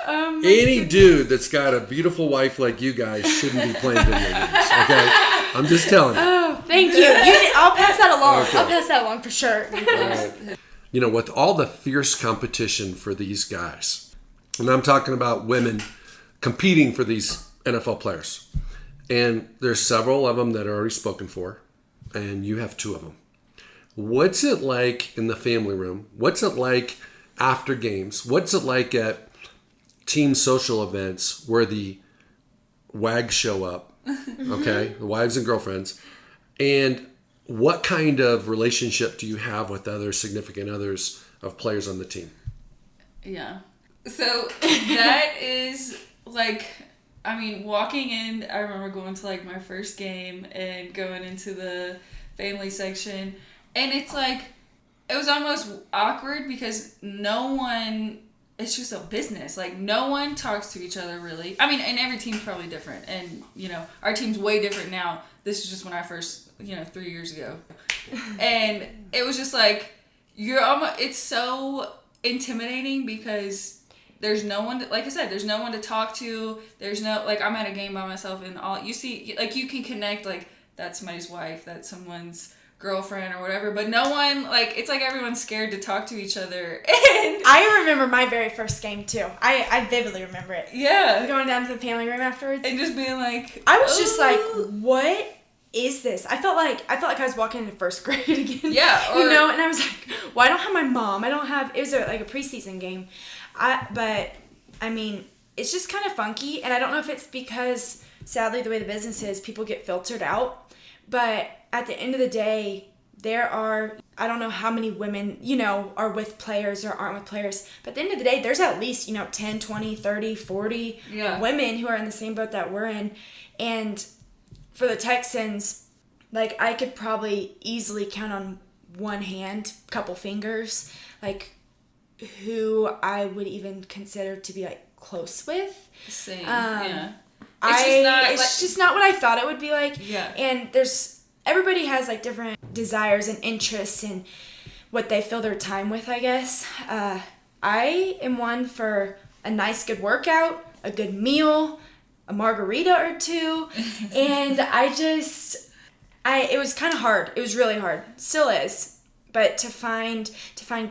S1: any dude that's got a beautiful wife like you guys shouldn't be playing video games. Okay? I'm just telling you.
S3: Oh, thank you. I'll pass that along. Okay. I'll pass that along for sure.
S1: You know, with all the fierce competition for these guys, and I'm talking about women competing for these NFL players, and there's several of them that are already spoken for, and you have 2 of them. What's it like in the family room? What's it like after games? What's it like at team social events where the WAGs show up? Okay, the wives and girlfriends. And what kind of relationship do you have with other significant others of players on the team?
S2: Yeah. So that is like, I mean, walking in, I remember going to like my first game and going into the family section, and it's like, it was almost awkward because no one, it's just a business. Like, no one talks to each other, really. I mean, and every team's probably different. And, you know, our team's way different now. This is just when I first, 3 years ago. And it was just like, it's so intimidating because there's no one to, like I said, there's no one to talk to. There's no, like, I'm at a game by myself and all, you see, like, you can connect, like, that's somebody's wife, that's someone's girlfriend or whatever, but no one, like, it's like everyone's scared to talk to each other. And
S3: I remember my very first game too. I vividly remember it.
S2: Yeah.
S3: Going down to the family room afterwards
S2: and just being like,
S3: I was just like, what is this? I felt like I was walking into first grade again.
S2: Yeah.
S3: And I was like, well, I don't have my mom. It was like a preseason game. But I mean, it's just kind of funky, and I don't know if it's because sadly the way the business is, people get filtered out. But at the end of the day, there are, I don't know how many women, are with players or aren't with players. But at the end of the day, there's at least, 10, 20, 30, 40 women who are in the same boat that we're in. And for the Texans, like, I could probably easily count on one hand, couple fingers, like, who I would even consider to be, like, close with.
S2: Same, yeah.
S3: It's just not what I thought it would be like.
S2: Yeah.
S3: And everybody has like different desires and interests and what they fill their time with, I guess. I am one for a nice, good workout, a good meal, a margarita or two. And it was kind of hard. It was really hard. Still is. But to find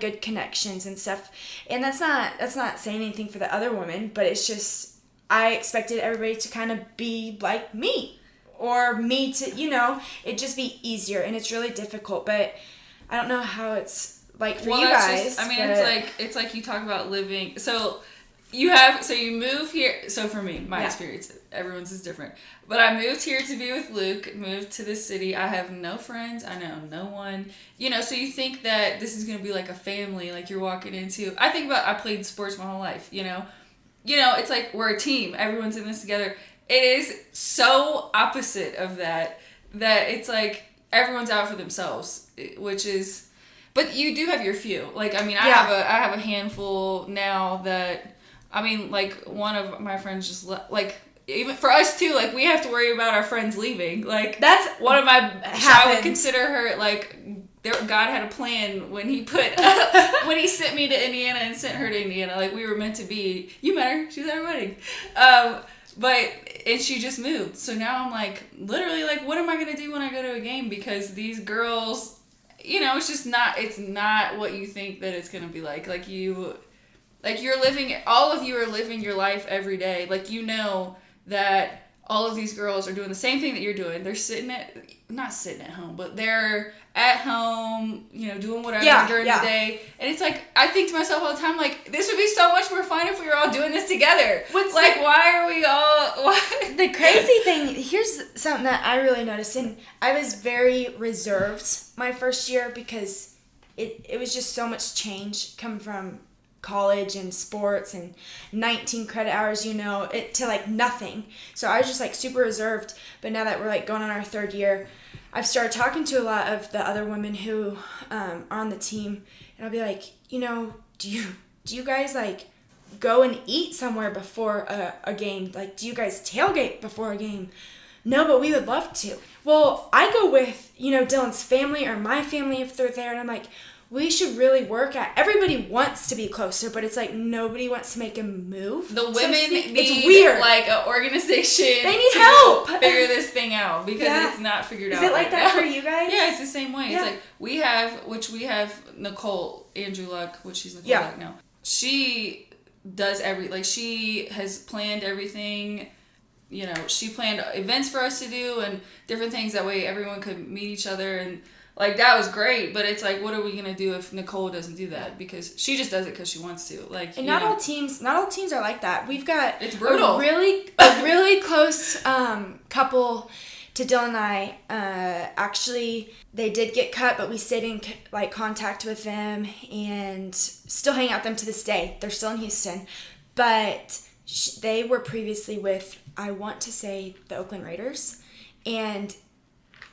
S3: good connections and stuff. And that's not saying anything for the other women, but it's just, I expected everybody to kind of be like me, or me to, it'd just be easier, and it's really difficult, but I don't know how it's like for you guys.
S2: It's like you talk about living, so you move here, so for me, my experience, everyone's is different, but I moved here to be with Luke, moved to this city, I have no friends, I know no one, so you think that this is going to be like a family, like you're walking into, I played sports my whole life, it's like we're a team. Everyone's in this together. It is so opposite of that it's like everyone's out for themselves, which is, but you do have your few. Like, I mean, I have a handful now that, I mean, like, one of my friends just like, even for us too, like, we have to worry about our friends leaving. Like,
S3: that's
S2: one of my, I would consider her, like, God had a plan when he when he sent me to Indiana and sent her to Indiana. Like, we were meant to be. You met her. She was at our wedding. And she just moved. So now I'm like, literally, like, what am I going to do when I go to a game? Because these girls, you know, it's not what you think that it's going to be like. All of you are living your life every day. Like, you know that all of these girls are doing the same thing that you're doing. They're not sitting at home, but they're at home, you know, doing whatever during the day. And it's like, I think to myself all the time, like, this would be so much more fun if we were all doing this together. Why are we all...
S3: The crazy thing, here's something that I really noticed, and I was very reserved my first year because it was just so much change coming from college and sports and 19 credit hours, you know, to like nothing. So I was just like super reserved. But now that we're like going on our third year, I've started talking to a lot of the other women who are on the team, and I'll be like, you know, do you guys like go and eat somewhere before a game? Like, do you guys tailgate before a game? No, but we would love to. Well, I go with, you know, Dylan's family or my family if they're there, and I'm like, we should really work at... Everybody wants to be closer, but it's like nobody wants to make a move.
S2: The women need
S3: it's weird.
S2: Like an organization.
S3: They need help.
S2: Figure this thing out because it's not figured out.
S3: Is it like that for you guys?
S2: Yeah, it's the same way.
S3: Yeah.
S2: It's like we have Nicole Andrew Luck, which she's Nicole Luck now. She does she has planned everything. You know, she planned events for us to do and different things. That way everyone could meet each other, and like, that was great, but it's like, what are we going to do if Nicole doesn't do that? Because she just does it because she wants to. Like,
S3: and not all teams are like that. We've got
S2: it's brutal.
S3: a really close couple to Dylan and I. Actually, they did get cut, but we stayed in like contact with them and still hang out with them to this day. They're still in Houston, but they were previously with, I want to say, the Oakland Raiders, and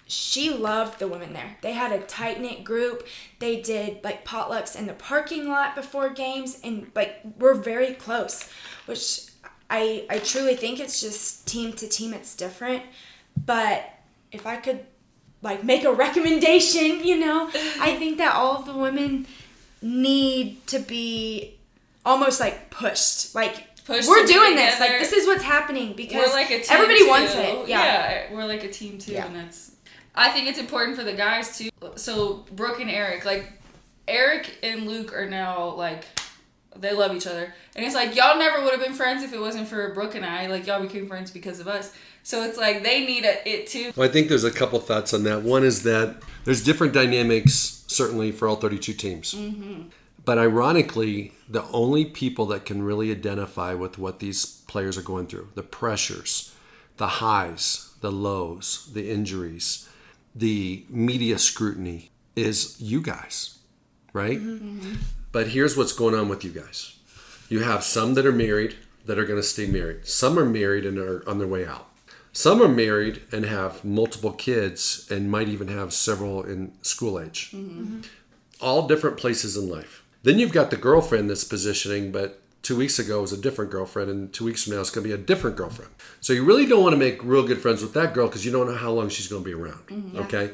S3: she loved the women there. They had a tight-knit group. They did like potlucks in the parking lot before games, and like we're very close, which I truly think it's just team to team it's different. But if I could like make a recommendation, you know, I think that all of the women need to be almost like pushed. Like, we're doing this. Like, this is what's happening because
S2: we're like a team
S3: everybody wants it.
S2: Yeah, we're like a team too, and I think it's important for the guys too. So Brooke and Eric, like Eric and Luke are now like, they love each other. And it's like, y'all never would have been friends if it wasn't for Brooke and I. Like, y'all became friends because of us. So it's like, they need it too.
S1: Well, I think there's a couple thoughts on that. One is that there's different dynamics, certainly for all 32 teams. Mm-hmm. But ironically, the only people that can really identify with what these players are going through, the pressures, the highs, the lows, the injuries, the media scrutiny, is you guys, right? Mm-hmm. But here's what's going on with you guys. You have some that are married that are going to stay married. Some are married and are on their way out. Some are married and have multiple kids and might even have several in school age. Mm-hmm. All different places in life. Then you've got the girlfriend that's positioning, but 2 weeks ago was a different girlfriend, and 2 weeks from now it's going to be a different girlfriend. So you really don't want to make real good friends with that girl because you don't know how long she's going to be around. Mm-hmm. Okay?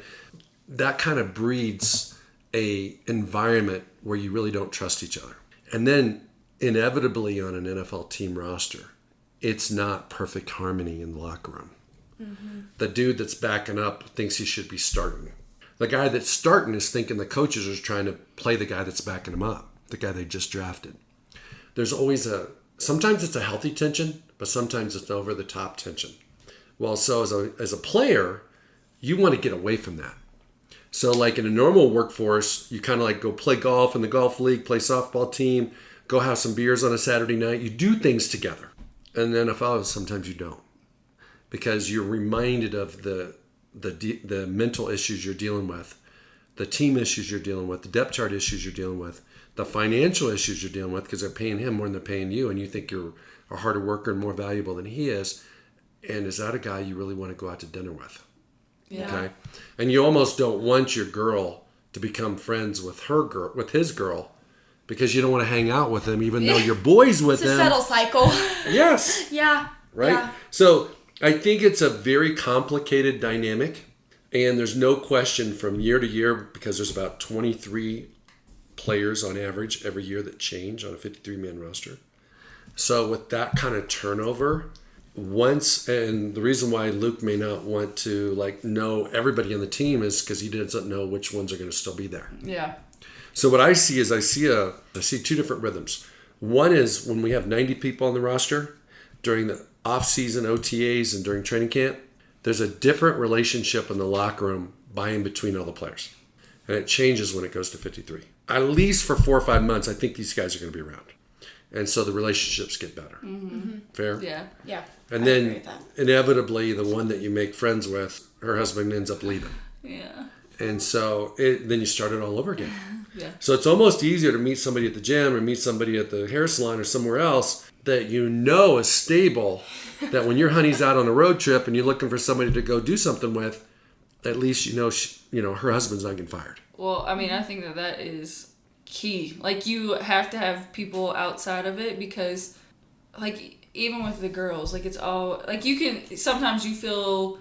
S1: That kind of breeds a environment where you really don't trust each other. And then inevitably on an NFL team roster, it's not perfect harmony in the locker room. Mm-hmm. The dude that's backing up thinks he should be starting. The guy that's starting is thinking the coaches are trying to play the guy that's backing him up, the guy they just drafted. There's always sometimes it's a healthy tension, but sometimes it's over the top tension. Well, so as a player, you want to get away from that. So like in a normal workforce, you kind of like go play golf in the golf league, play softball team, go have some beers on a Saturday night. You do things together. And in the NFL, sometimes you don't, because you're reminded of the mental issues you're dealing with, the team issues you're dealing with, the depth chart issues you're dealing with, the financial issues you're dealing with, because they're paying him more than they're paying you, and you think you're a harder worker and more valuable than he is. And is that a guy you really want to go out to dinner with? Yeah. Okay. And you almost don't want your girl to become friends with his girl, because you don't want to hang out with him, even though you're boys with him.
S3: It's a subtle cycle.
S1: Yes.
S3: Yeah.
S1: Right?
S3: Yeah.
S1: So I think it's a very complicated dynamic, and there's no question from year to year, because there's about 23 players on average every year that change on a 53-man roster. So with that kind of turnover, and the reason why Luke may not want to like know everybody on the team is because he doesn't know which ones are going to still be there.
S2: Yeah.
S1: So what I see is I see two different rhythms. One is when we have 90 people on the roster during the off-season OTAs and during training camp, there's a different relationship in the locker room by and between all the players. And it changes when it goes to 53. At least for 4 or 5 months, I think these guys are going to be around. And so the relationships get better.
S2: Mm-hmm.
S1: Fair?
S3: Yeah.
S1: And then inevitably, the one that you make friends with, her husband ends up leaving.
S2: Yeah.
S1: And so then you start it all over again.
S2: Yeah.
S1: So it's almost easier to meet somebody at the gym or meet somebody at the hair salon or somewhere else that you know is stable, that when your honey's out on a road trip and you're looking for somebody to go do something with, at least you know her husband's not getting fired.
S2: Well, I mean, I think that is key. Like, you have to have people outside of it because, like, even with the girls, like, it's all, like, sometimes you feel,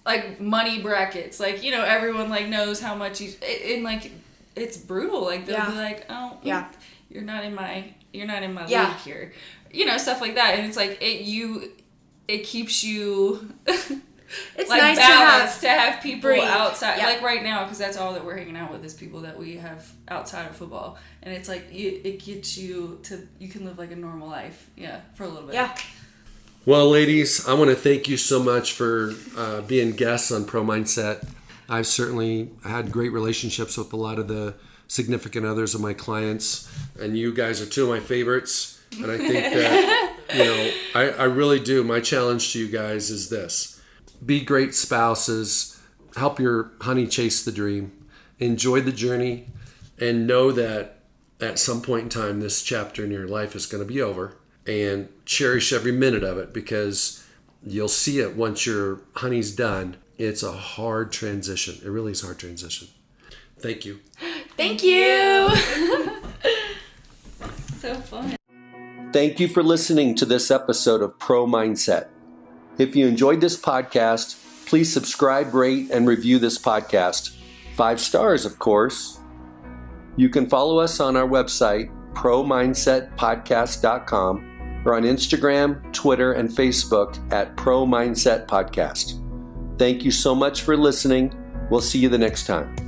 S2: like, money brackets. Like, you know, everyone, like, knows how much like, it's brutal. Like, they'll be like, oh, you're not in my league here. You know, stuff like that. And it's like, it keeps you...
S3: It's
S2: like
S3: nice
S2: to have people outside,
S3: yeah.
S2: like right now, because that's all that we're hanging out with is people that we have outside of football, and it's like it gets you can live like a normal life, for a little bit.
S3: Yeah.
S1: Well, ladies, I want to thank you so much for being guests on Pro Mindset. I've certainly had great relationships with a lot of the significant others of my clients, and you guys are two of my favorites. And I think that I really do. My challenge to you guys is this. Be great spouses, help your honey chase the dream, enjoy the journey, and know that at some point in time, this chapter in your life is going to be over, and cherish every minute of it because you'll see it once your honey's done. It's a hard transition. It really is a hard transition. Thank you.
S3: Thank you.
S2: So fun.
S1: Thank you for listening to this episode of Pro Mindset. If you enjoyed this podcast, please subscribe, rate, and review this podcast. 5 stars, of course. You can follow us on our website, promindsetpodcast.com, or on Instagram, Twitter, and Facebook at Pro Mindset Podcast. Thank you so much for listening. We'll see you the next time.